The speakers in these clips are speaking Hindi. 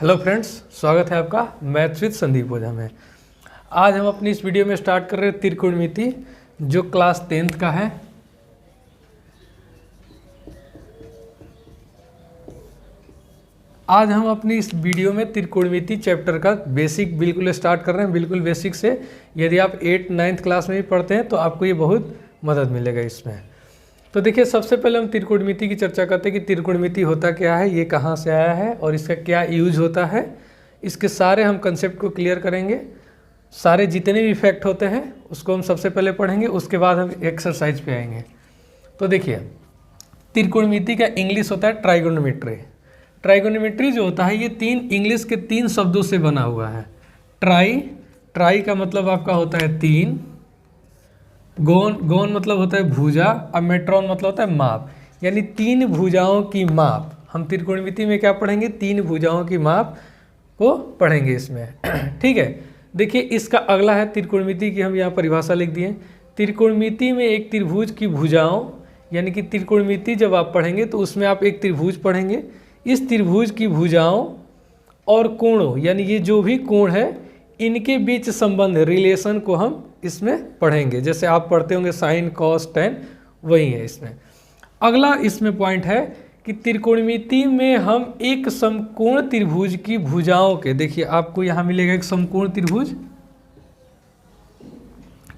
हेलो फ्रेंड्स, स्वागत है आपका मैथ्स विद संदीप ओझा में। आज हम अपनी इस वीडियो में स्टार्ट कर रहे हैं त्रिकोणमिति, जो क्लास 10th का है। आज हम अपनी इस वीडियो में त्रिकोणमिति चैप्टर का बेसिक बिल्कुल स्टार्ट कर रहे हैं, बिल्कुल बेसिक से। यदि आप 8th 9th क्लास में भी पढ़ते हैं तो आपको ये बहुत मदद मिलेगा इसमें। तो देखिए, सबसे पहले हम त्रिकोणमिति की चर्चा करते हैं कि त्रिकोणमिति होता क्या है, ये कहाँ से आया है और इसका क्या यूज होता है। इसके सारे हम कंसेप्ट को क्लियर करेंगे। सारे जितने भी फैक्ट होते हैं उसको हम सबसे पहले पढ़ेंगे, उसके बाद हम एक्सरसाइज पे आएंगे। तो देखिए, त्रिकोणमिति का इंग्लिश होता है ट्राइगोनोमेट्री। ट्राइगोनोमेट्री जो होता है ये इंग्लिश के 3 शब्दों से बना हुआ है। ट्राई का मतलब आपका होता है 3, गोन मतलब होता है भुजा, और मेट्रॉन मतलब होता है माप, यानी 3 भुजाओं की माप। हम त्रिकोणमिति में क्या पढ़ेंगे, 3 भुजाओं की माप को पढ़ेंगे इसमें। ठीक है। देखिए, इसका अगला है त्रिकोणमिति की, हम यहाँ परिभाषा लिख दिए। त्रिकोणमिति में एक त्रिभुज की भुजाओं, यानी कि त्रिकोणमिति जब आप पढ़ेंगे तो उसमें आप एक त्रिभुज पढ़ेंगे। इस त्रिभुज की भुजाओं और कोणों, यानी ये जो भी कोण है इनके बीच संबंध, रिलेशन को हम इसमें पढ़ेंगे। जैसे आप पढ़ते होंगे साइन कॉस टेन, वही है इसमें। अगला इसमें पॉइंट है कि त्रिकोणमिति में हम एक समकोण त्रिभुज की भुजाओं के, देखिए आपको यहाँ मिलेगा एक समकोण त्रिभुज,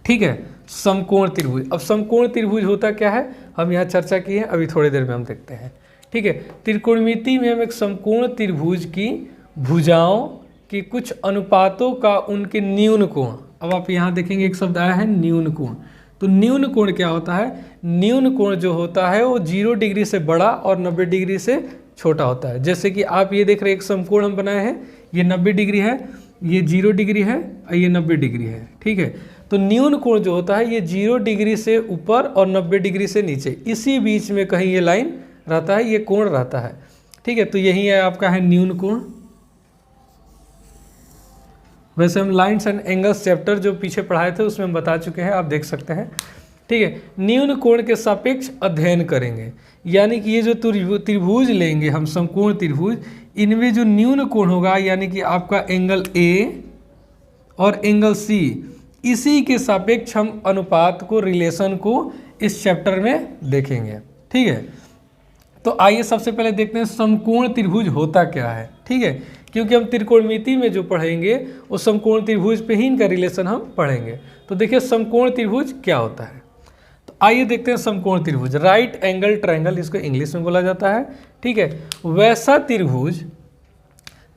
ठीक है, समकोण त्रिभुज। अब समकोण त्रिभुज होता क्या है हम यहाँ चर्चा की है, अभी थोड़ी देर में हम देखते हैं। ठीक है, त्रिकोणमिति में हम एक समकोण त्रिभुज की भुजाओं कि कुछ अनुपातों का उनके न्यून कोण। अब आप यहाँ देखेंगे एक शब्द आया है न्यून कोण। तो न्यून कोण क्या होता है, न्यून कोण जो होता है वो 0 डिग्री से बड़ा और 90 डिग्री से छोटा होता है। जैसे कि आप ये देख रहे हैं एक समकोण हम बनाए हैं, ये 90 डिग्री है, ये 0 डिग्री है और ये 90 डिग्री है। ठीक है, तो न्यून कोण जो होता है ये 0 डिग्री से ऊपर और 90 डिग्री से नीचे, इसी बीच में कहीं ये लाइन रहता है, ये कोण रहता है। ठीक है, तो यही है आपका है न्यून कोण। वैसे हम लाइन्स एंड एंगल्स चैप्टर जो पीछे पढ़ाए थे उसमें हम बता चुके हैं, आप देख सकते हैं। ठीक है, न्यून कोण के सापेक्ष अध्ययन करेंगे, यानी कि ये जो त्रिभुज लेंगे हम, समकोण त्रिभुज, इनमें जो न्यून कोण होगा, यानी कि आपका एंगल ए और एंगल सी, इसी के सापेक्ष हम अनुपात को, रिलेशन को इस चैप्टर में देखेंगे। ठीक है, तो आइए सबसे पहले देखते हैं समकोण त्रिभुज होता क्या है। ठीक है, क्योंकि हम त्रिकोणमिति में जो पढ़ेंगे वो समकोण त्रिभुज पे ही इनका रिलेशन हम पढ़ेंगे। तो देखिए समकोण त्रिभुज क्या होता है, तो आइए देखते हैं समकोण त्रिभुज। राइट एंगल ट्रायंगल इसको इंग्लिश में बोला जाता है। ठीक है, वैसा त्रिभुज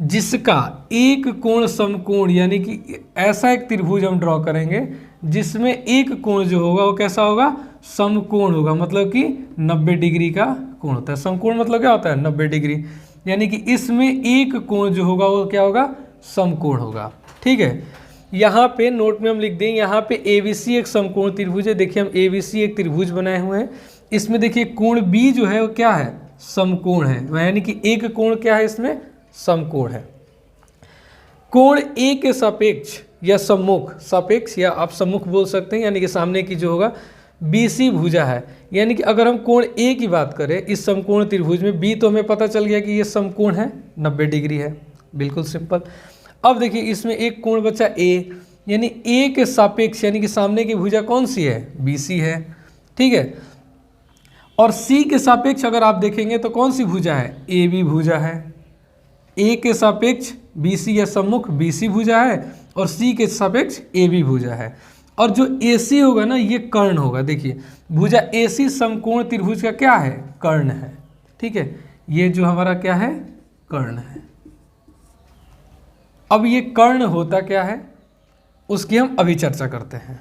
जिसका एक कोण समकोण, यानी कि ऐसा एक त्रिभुज हम ड्रॉ करेंगे जिसमें एक कोण जो होगा वो कैसा होगा, समकोण होगा, मतलब कि 90 डिग्री का कोण होता है। समकोण मतलब क्या होता है, 90 डिग्री, यानी कि इसमें एक कोण जो होगा वो क्या होगा, समकोण होगा। ठीक है, यहाँ पे नोट में हम लिख दें, यहाँ पे ABC एक समकोण त्रिभुज है। देखिए हम ABC एक त्रिभुज बनाए हुए हैं, इसमें देखिए कोण B जो है वो क्या है, समकोण है, यानी कि एक कोण क्या है इसमें, समकोण है। कोण A के सापेक्ष या सम्मुख, सापेक्ष या आप सम्मुख बोल सकते हैं, यानी कि सामने की जो होगा BC भुजा है। यानी कि अगर हम कोण A की बात करें इस समकोण त्रिभुज में, B तो हमें पता चल गया कि ये समकोण है, 90 डिग्री है, बिल्कुल सिंपल। अब देखिए इसमें एक कोण बचा A, यानी A के सापेक्ष, यानी कि सामने की भुजा कौन सी है, BC है। ठीक है, और C के सापेक्ष अगर आप देखेंगे तो कौन सी भुजा है, AB भुजा है। A के सापेक्ष BC या सम्मुख BC भुजा है और C के सापेक्ष AB भुजा है। और जो AC होगा ना ये कर्ण होगा। देखिए भुजा AC समकोण त्रिभुज का क्या है, कर्ण है। ठीक है, ये जो हमारा क्या है, कर्ण है। अब ये कर्ण होता क्या है उसकी हम अभी चर्चा करते हैं।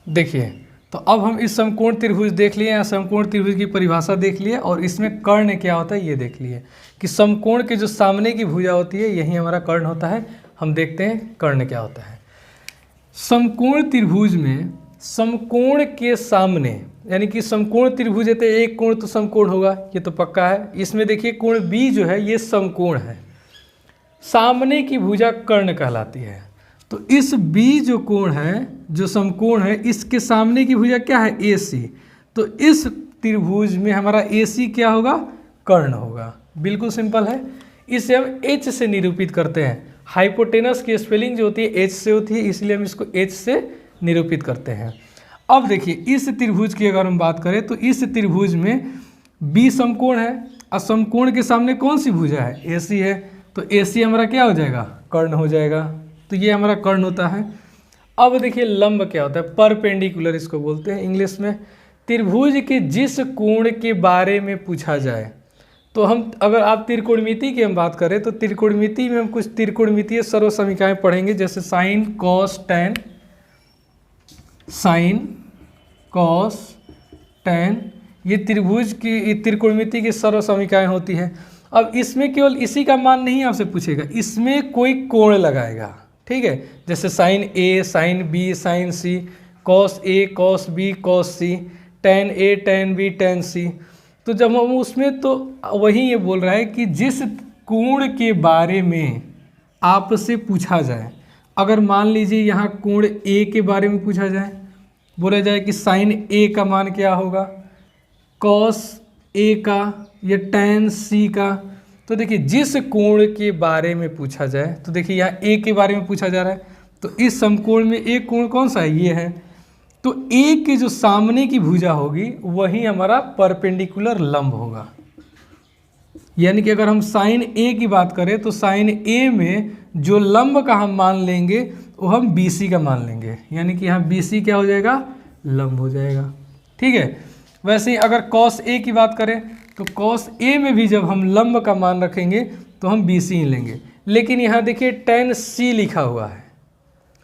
देखिए, तो अब हम इस समकोण त्रिभुज देख लिए, या समकोण त्रिभुज की परिभाषा देख लिए, और इसमें कर्ण क्या होता है ये देख लिए कि समकोण के जो सामने की भुजा होती है यही हमारा कर्ण होता है। हम देखते हैं कर्ण क्या होता है। समकोण त्रिभुज में समकोण के सामने, यानी कि समकोण त्रिभुज है तो एक कोण तो समकोण होगा, ये तो पक्का है। इसमें देखिए कोण B जो है ये समकोण है, सामने की भुजा कर्ण कहलाती है। तो इस B जो कोण है, जो समकोण है, इसके सामने की भुजा क्या है, AC। तो इस त्रिभुज में हमारा AC क्या होगा, कर्ण होगा। बिल्कुल सिंपल है। इसे हम एच से निरूपित करते हैं। हाइपोटेनस की स्पेलिंग जो होती है एच से होती है, इसलिए हम इसको एच से निरूपित करते हैं। अब देखिए इस त्रिभुज की अगर हम बात करें तो इस त्रिभुज में बी समकोण है और समकोण के सामने कौन सी भुजा है, एसी है, तो एसी हमारा क्या हो जाएगा, कर्ण हो जाएगा। तो ये हमारा कर्ण होता है। अब देखिए लंब क्या होता है, परपेंडिकुलर इसको बोलते हैं इंग्लिश में। त्रिभुज के जिस कोण के बारे में पूछा जाए, तो हम अगर आप त्रिकोणमिति की हम बात करें तो त्रिकोणमिति में हम कुछ त्रिकोणमितीय सर्व समीकरण पढ़ेंगे, जैसे sine cos tan, sine cos tan, ये त्रिभुज की त्रिकोणमिति की सर्व समीकरण होती है। अब इसमें केवल इसी का मान नहीं आपसे पूछेगा, इसमें कोई कोण लगाएगा, ठीक है, जैसे sign A, sine B, sign C, cos A, cos B, cos C, tan A, tan B, tan सी। तो जब हम उसमें, तो वही ये बोल रहा है कि जिस कोण के बारे में आपसे पूछा जाए, अगर मान लीजिए यहाँ कोण ए के बारे में पूछा जाए, बोला जाए कि साइन ए का मान क्या होगा, कॉस ए का या टैन सी का, तो देखिए जिस कोण के बारे में पूछा जाए, तो देखिए यहाँ ए के बारे में पूछा जा रहा है, तो इस समकोण में एक कोण कौन सा है, ये है, तो ए के जो सामने की भुजा होगी वही हमारा परपेंडिकुलर लंब होगा। यानी कि अगर हम साइन ए की बात करें तो साइन ए में जो लंब का हम मान लेंगे वो हम बीसी का मान लेंगे, यानी कि यहाँ बीसी क्या हो जाएगा, लंब हो जाएगा, ठीक है। वैसे ही अगर कॉस ए की बात करें तो कॉस ए में भी जब हम लंब का मान रखेंगे तो हम बीसी ही लेंगे। लेकिन यहाँ देखिए टैन सी लिखा हुआ है,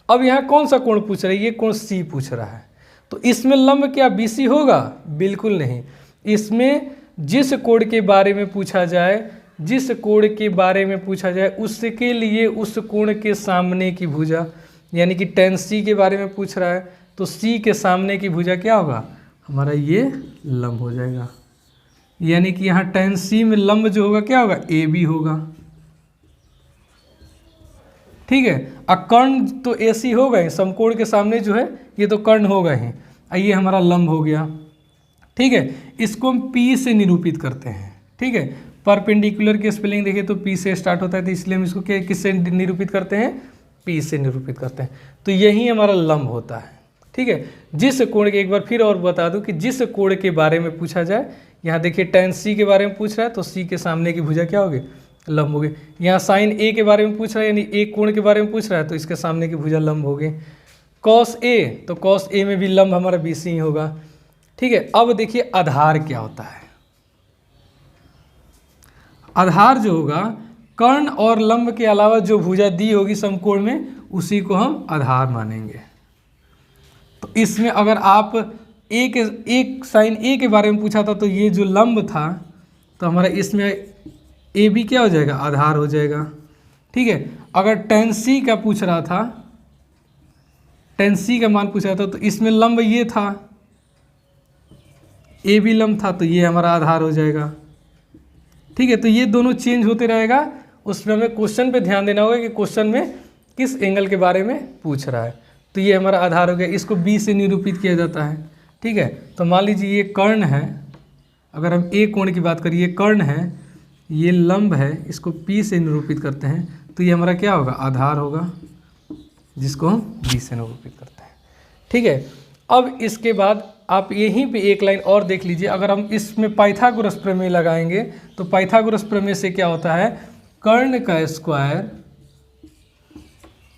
अब यहाँ कौन सा कोण पूछ रहा है, ये कोण सी पूछ रहा है, तो इसमें लंब क्या बीसी होगा, बिल्कुल नहीं। इसमें जिस कोण के बारे में पूछा जाए, जिस कोण के बारे में पूछा जाए उसके लिए उस कोण के सामने की भुजा, यानी कि टैन सी के बारे में पूछ रहा है तो सी के सामने की भुजा क्या होगा, हमारा ये लंब हो जाएगा। यानी कि यहाँ टैन सी में लंब जो होगा क्या होगा, ए बी होगा, ठीक है। कर्ण तो एसी होगा ही, समकोण के सामने जो है ये तो कर्ण होगा ही, ये हमारा लंब हो गया, ठीक है। इसको हम पी से निरूपित करते हैं, ठीक है। परपेंडिकुलर की स्पेलिंग देखिए तो पी से स्टार्ट होता है, तो इसलिए हम इसको किससे निरूपित करते हैं, पी से निरूपित करते हैं। तो यही हमारा लंब होता है, ठीक है। जिस कोण के, एक बार फिर और बता दूं कि जिस कोण के बारे में पूछा जाए, यहाँ देखिए टैन सी के बारे में पूछ रहा है तो सी के सामने की भुजा क्या होगी, लंब होगी। यहाँ साइन ए के बारे में पूछ रहा है, यानी एक कोण के बारे में पूछ रहा है तो इसके सामने की भुजा लंब होगी। कॉस ए, तो कॉस ए में भी लंब हमारा बीसी ही होगा, ठीक है। अब देखिए आधार क्या होता है। आधार जो होगा, कर्ण और लंब के अलावा जो भुजा दी होगी समकोण में, उसी को हम आधार मानेंगे। तो इसमें अगर आप एक साइन ए के बारे में पूछा था तो ये जो लंब था, तो हमारा इसमें ए बी क्या हो जाएगा, आधार हो जाएगा, ठीक है। अगर टैन सी का पूछ रहा था, टैन सी का मान पूछ रहा था तो इसमें लंब ये था, ए बी लंब था, तो ये हमारा आधार हो जाएगा, ठीक है। तो ये दोनों चेंज होते रहेगा, उसमें हमें क्वेश्चन पे ध्यान देना होगा कि क्वेश्चन में किस एंगल के बारे में पूछ रहा है। तो ये हमारा आधार हो गया, इसको बी से निरूपित किया जाता है, ठीक है। तो मान लीजिए ये कर्ण है, अगर हम ए कोण की बात करें, ये कर्ण है, ये लंब है, इसको पी से निरूपित करते हैं, तो ये हमारा क्या होगा, आधार होगा, जिसको हम बी से निरूपित करते हैं, ठीक है। अब इसके बाद आप यहीं पे एक लाइन और देख लीजिए, अगर हम इसमें पाइथागोरस प्रमेय लगाएंगे तो पाइथागोरस प्रमेय से क्या होता है, कर्ण का स्क्वायर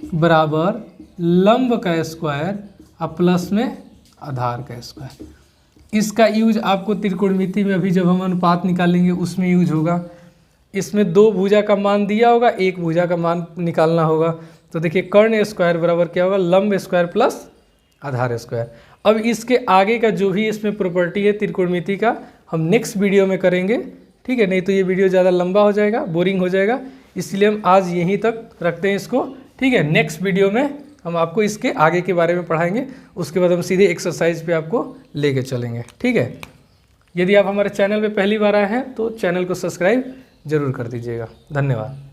बराबर लंब का स्क्वायर और प्लस में आधार का स्क्वायर। इसका यूज आपको त्रिकोणमिति में अभी जब हम अनुपात निकालेंगे उसमें यूज होगा। इसमें दो भुजा का मान दिया होगा, एक भुजा का मान निकालना होगा। तो देखिए कर्ण स्क्वायर बराबर क्या होगा, लंब स्क्वायर प्लस आधार स्क्वायर। अब इसके आगे का जो भी इसमें प्रॉपर्टी है त्रिकोणमिति का, हम नेक्स्ट वीडियो में करेंगे, ठीक है। नहीं तो ये वीडियो ज़्यादा लंबा हो जाएगा, बोरिंग हो जाएगा, इसलिए हम आज यहीं तक रखते हैं इसको, ठीक है। नेक्स्ट वीडियो में हम आपको इसके आगे के बारे में पढ़ाएंगे, उसके बाद हम सीधे एक्सरसाइज पे आपको लेके चलेंगे, ठीक है। यदि आप हमारे चैनल पे पहली बार आए हैं तो चैनल को सब्सक्राइब जरूर कर दीजिएगा। धन्यवाद।